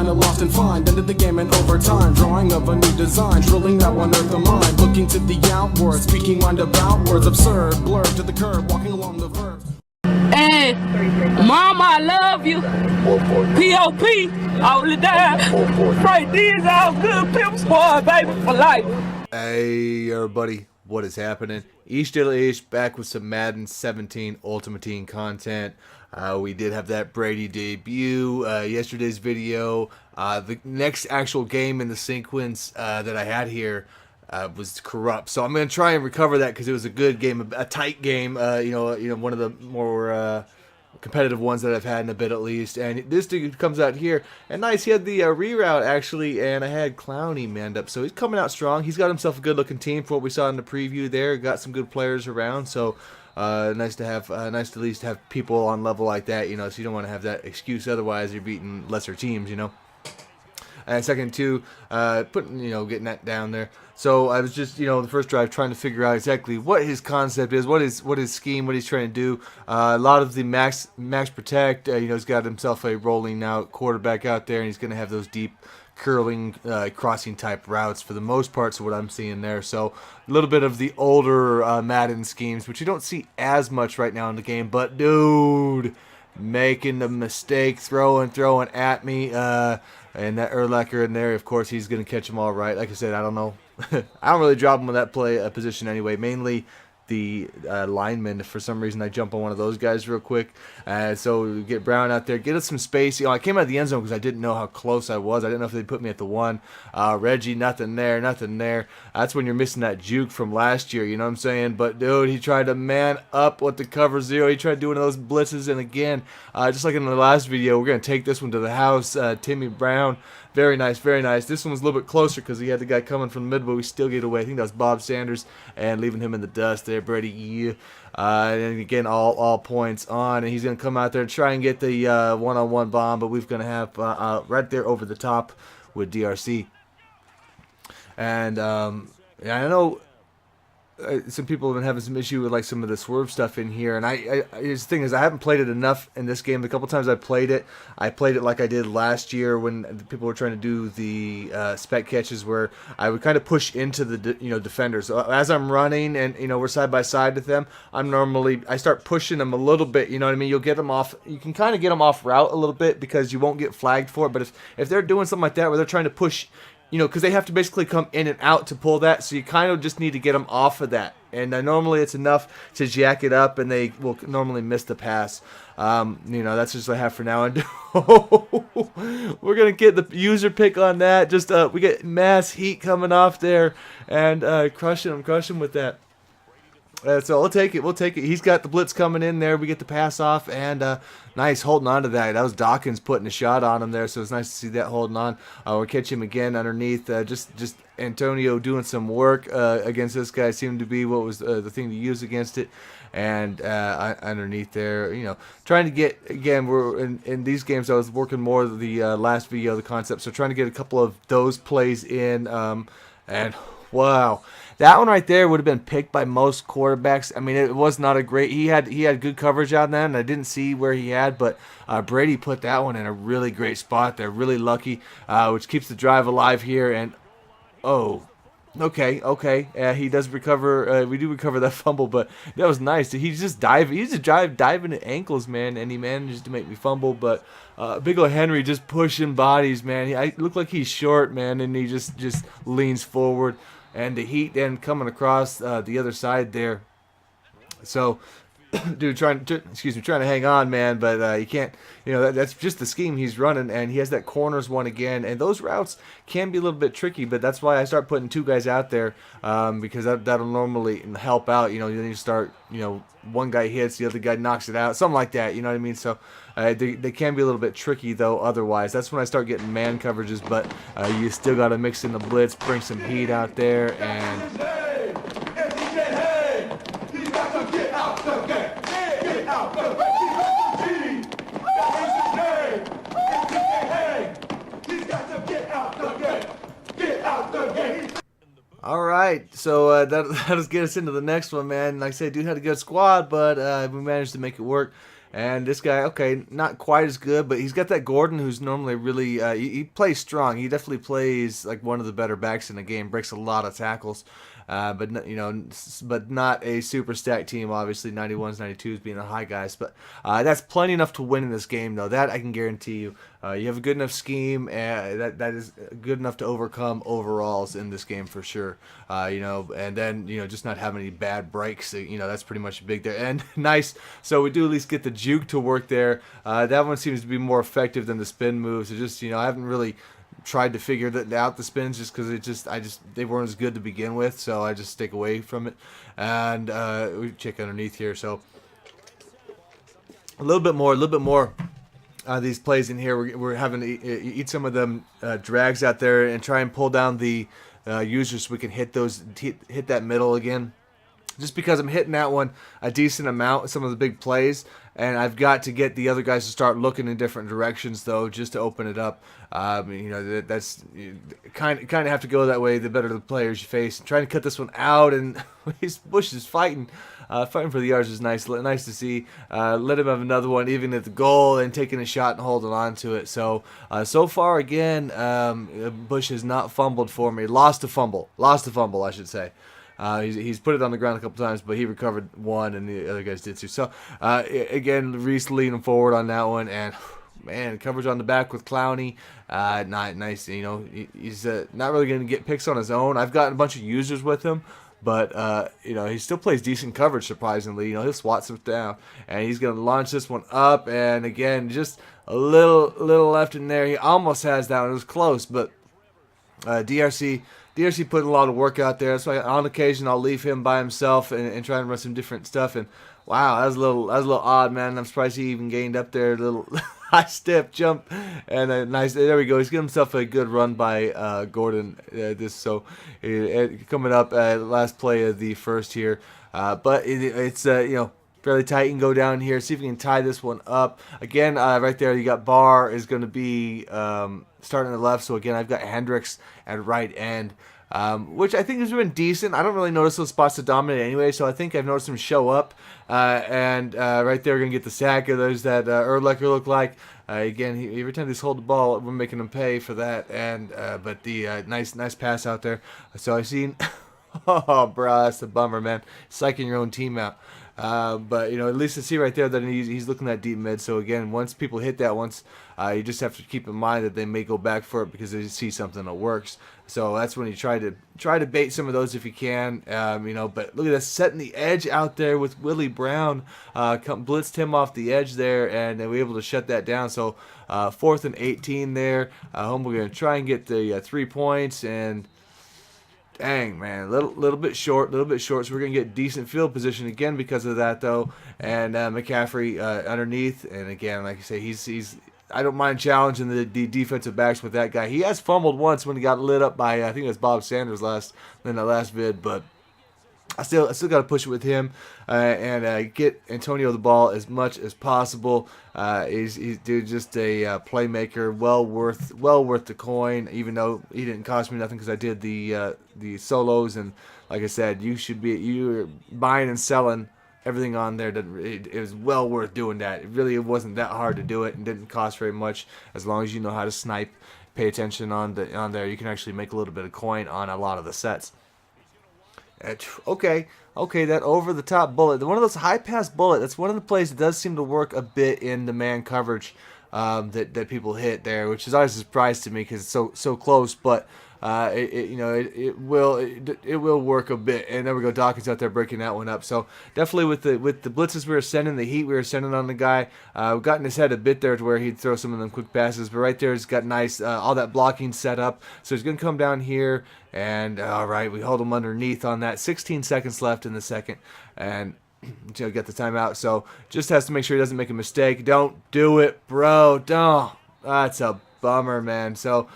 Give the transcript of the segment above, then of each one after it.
kinda lost and find. Ended the game in overtime, drawing of a new design, drilling that one earth of mine. Looking to the outward, speaking roundabout words, absurd, blurred to the curb, walking along the verb. And Mama, I love you. P.O.P. all the time. Right, these all good pimps, boy, baby, for life. Hey everybody, what is happening? Ish Diddle Ish back with some Madden 17 Ultimate Team content. We did have that Brady debut, yesterday's video. The next actual game in the sequence that I had here was Corrupt. So I'm going to try and recover that because it was a good game, a tight game, you know, one of the more competitive ones that I've had in a bit at least. And this dude comes out here, and nice, he had the reroute actually, and I had Clowney manned up. So he's coming out strong. He's got himself a good looking team for what we saw in the preview there. Got some good players around, so nice to have, nice to at least have people on level like that, you know, so you don't want to have that excuse otherwise you're beating lesser teams, you know. And second two, putting, you know, getting that down there. So I was just, you know, the first drive trying to figure out exactly what his concept is, what his scheme, what he's trying to do. A lot of the max protect, you know, he's got himself a rolling out quarterback out there, and he's going to have those deep curling crossing type routes for the most part. So what I'm seeing there, so a little bit of the older Madden schemes, which you don't see as much right now in the game. But dude, making the mistake, throwing at me. And that Urlacher in there, of course, he's going to catch them all right. Like I said, I don't know. I don't really drop him in that position anyway. Mainly the lineman. For some reason, I jump on one of those guys real quick. So we get Brown out there. Get us some space. You know, I came out of the end zone because I didn't know how close I was. I didn't know if they'd put me at the one. Reggie, nothing there, nothing there. That's when you're missing that juke from last year. You know what I'm saying? But, dude, he tried to man up with the cover zero. He tried doing those blitzes. And, again, just like in the last video, we're going to take this one to the house. Timmy Brown. Very nice, very nice. This one was a little bit closer because he had the guy coming from the middle, but we still get away. I think that was Bob Sanders, and leaving him in the dust there, Brady. Yeah. And again, all points on, and he's going to come out there and try and get the one-on-one bomb, but we're going to have right there over the top with DRC. And yeah, I know some people have been having some issue with like some of the swerve stuff in here, and the thing is I haven't played it enough in this game. The couple times I played it like I did last year when people were trying to do the spec catches, where I would kind of push into the defenders. So as I'm running and we're side by side with them, I start pushing them a little bit. You know what I mean? You'll get them off. You can kind of get them off route a little bit because you won't get flagged for it. But if they're doing something like that where they're trying to push, because they have to basically come in and out to pull that, so you kind of just need to get them off of that. And normally it's enough to jack it up, and they will normally miss the pass. That's just what I have for now. And we're going to get the user pick on that. Just we get mass heat coming off there, and crush him with that. So we'll take it. He's got the blitz coming in there. We get the pass off, and nice holding on to that. That was Dawkins putting a shot on him there, so it's nice to see that holding on. We'll catch him again underneath. Just Antonio doing some work against this guy seemed to be what was the thing to use against it. And underneath there, trying to get, again, we're in these games, I was working more the last video, the concept, so trying to get a couple of those plays in, and wow. That one right there would have been picked by most quarterbacks. I mean, it was not a great. He had good coverage on that, and I didn't see where he had, but Brady put that one in a really great spot there. Really lucky, which keeps the drive alive here. And okay, he does recover. We do recover that fumble, but that was nice. He's just diving. He's just diving at ankles, man, and he managed to make me fumble. But big ol' Henry just pushing bodies, man. I look like he's short, man, and he just leans forward. And the heat then coming across the other side there. So, dude, trying to hang on, man, but you can't. That's just the scheme he's running, and he has that corners one again. And those routes can be a little bit tricky, but that's why I start putting two guys out there, because that'll normally help out. Then you start, one guy hits, the other guy knocks it out, something like that. You know what I mean? So they can be a little bit tricky though. Otherwise, that's when I start getting man coverages. But you still got to mix in the blitz, bring some heat out there, and. All right, so that'll get us into the next one, man. Like I said, dude had a good squad, but we managed to make it work. And this guy, okay, not quite as good, but he's got that Gordon who's normally really, he plays strong. He definitely plays like one of the better backs in the game, breaks a lot of tackles. But not a super stacked team. Obviously, 91s, 92s being the high guys, but that's plenty enough to win in this game, though. That I can guarantee you. You have a good enough scheme, and that is good enough to overcome overalls in this game for sure. And then just not have any bad breaks. That's pretty much big there. And nice. So we do at least get the juke to work there. That one seems to be more effective than the spin moves. I haven't really tried to figure out the spins just because they weren't as good to begin with, so I just stick away from it. And we check underneath here, so a little bit more these plays in here. We're having to eat some of them drags out there and try and pull down the users so we can hit that middle again. Just because I'm hitting that one a decent amount, some of the big plays, and I've got to get the other guys to start looking in different directions, though, just to open it up. That's kind of have to go that way. The better the players you face. And trying to cut this one out, and Bush is fighting for the yards is nice to see. Let him have another one, even at the goal, and taking a shot and holding on to it. So far again, Bush has not fumbled for me. Lost a fumble, I should say. He's put it on the ground a couple times, but he recovered one, and the other guys did too. So, again, Reese leaning forward on that one, and, man, coverage on the back with Clowney. Not nice. He's not really going to get picks on his own. I've gotten a bunch of users with him, but, he still plays decent coverage, surprisingly. He'll swat some down, and he's going to launch this one up, and, again, just a little left in there. He almost has that one. It was close, but DRC put a lot of work out there. That's why on occasion I'll leave him by himself and try and run some different stuff. And wow, that was a little odd, man. I'm surprised he even gained up there. A little high step jump and a nice. There we go. He's getting himself a good run by Gordon. Coming up last play of the first here, but it's fairly tight. You can go down here, see if you can tie this one up. Again, right there, you got Barr is going to be starting on the left. So, again, I've got Hendricks at right end, which I think has been decent. I don't really notice those spots to dominate anyway, so I think I've noticed him show up. And right there, we're going to get the sack. There's that Urlacher look like. Again, every time they hold the ball, we're making him pay for that. And but the nice pass out there. So I seen, oh, bro, that's a bummer, man. Psyching your own team out. But at least to see right there that he's looking at deep mid. So again, once people hit that once, you just have to keep in mind that they may go back for it because they see something that works. So that's when you try to bait some of those if you can. But look at this, setting the edge out there with Willie Brown, blitzed him off the edge there, and they were able to shut that down. So 4th and 18 there. We're going to try and get the 3 points, and dang, man, a little bit short. So we're going to get decent field position again because of that, though. And McCaffrey underneath. And again, like I say, he's I don't mind challenging the defensive backs with that guy. He has fumbled once when he got lit up by, I think it was Bob Sanders in the last vid, but I still got to push it with him and get Antonio the ball as much as possible. He's just a playmaker, well worth the coin. Even though he didn't cost me nothing because I did the solos, and like I said, you're buying and selling everything on there. It was well worth doing that. It wasn't that hard to do it, and didn't cost very much as long as you know how to snipe. Pay attention on there. You can actually make a little bit of coin on a lot of the sets. Okay, that over-the-top bullet. One of those high-pass bullet, that's one of the plays that does seem to work a bit in the man coverage that people hit there, which is always a surprise to me because it's so close, but it will work a bit. And there we go, Dawkins out there breaking that one up. So definitely with the blitzes we were sending, the heat we were sending on the guy, we got in his head a bit there to where he'd throw some of them quick passes. But right there, he's got nice all that blocking set up. So he's gonna come down here, and all right, we hold him underneath on that. 16 seconds left in the second, and get the timeout. So just has to make sure he doesn't make a mistake. Don't do it, bro. Don't. That's a bummer, man. So.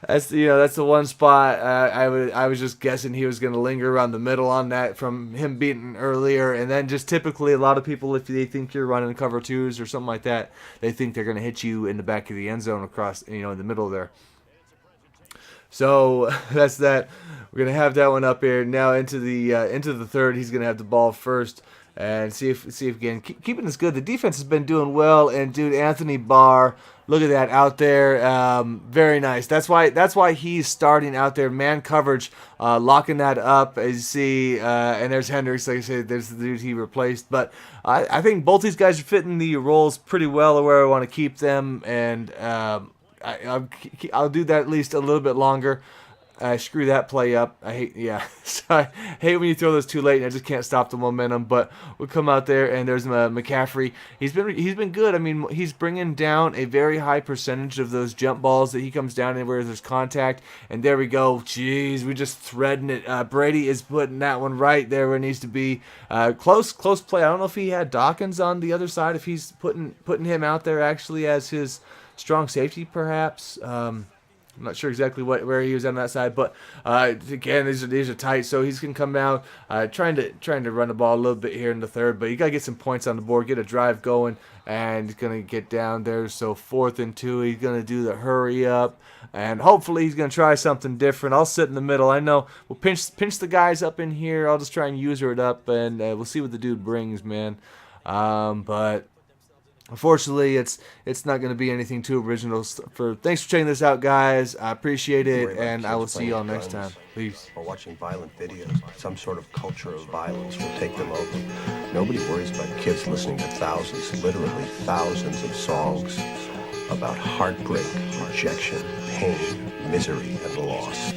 That's the one spot I was just guessing he was going to linger around the middle on that from him beating earlier, and then just typically a lot of people, if they think you're running cover twos or something like that, they think they're going to hit you in the back of the end zone across in the middle there. So that's that. We're going to have that one up here now into the third. He's going to have the ball first. and see if again keeping this good. The defense has been doing well, and dude, Anthony Barr, look at that out there, very nice. That's why he's starting out there, man coverage, locking that up as you see. And there's Hendricks, like I said, there's the dude he replaced. But I think both these guys are fitting the roles pretty well where I want to keep them, and I'll do that at least a little bit longer. Screw that play up. I hate when you throw those too late and I just can't stop the momentum. But we'll come out there and there's McCaffrey. He's been good. I mean, he's bringing down a very high percentage of those jump balls that he comes down in where there's contact. And there we go. Jeez, we just threading it. Brady is putting that one right there where it needs to be. Close play. I don't know if he had Dawkins on the other side. If he's putting him out there actually as his strong safety, perhaps. I'm not sure exactly where he was on that side, but again, these are tight, so he's gonna come out trying to run the ball a little bit here in the third, but you gotta get some points on the board, get a drive going, and he's gonna get down there. So 4th and 2, he's gonna do the hurry up, and hopefully he's gonna try something different. I'll sit in the middle. I know we'll pinch the guys up in here. I'll just try and user it up, and we'll see what the dude brings, man. But unfortunately, it's not going to be anything too original. Thanks for checking this out, guys. I appreciate it, and I will see you all next time. Peace. Or watching violent videos, some sort of culture of violence will take them over. Nobody worries about kids listening to thousands, literally thousands of songs about heartbreak, rejection, pain, misery, and loss.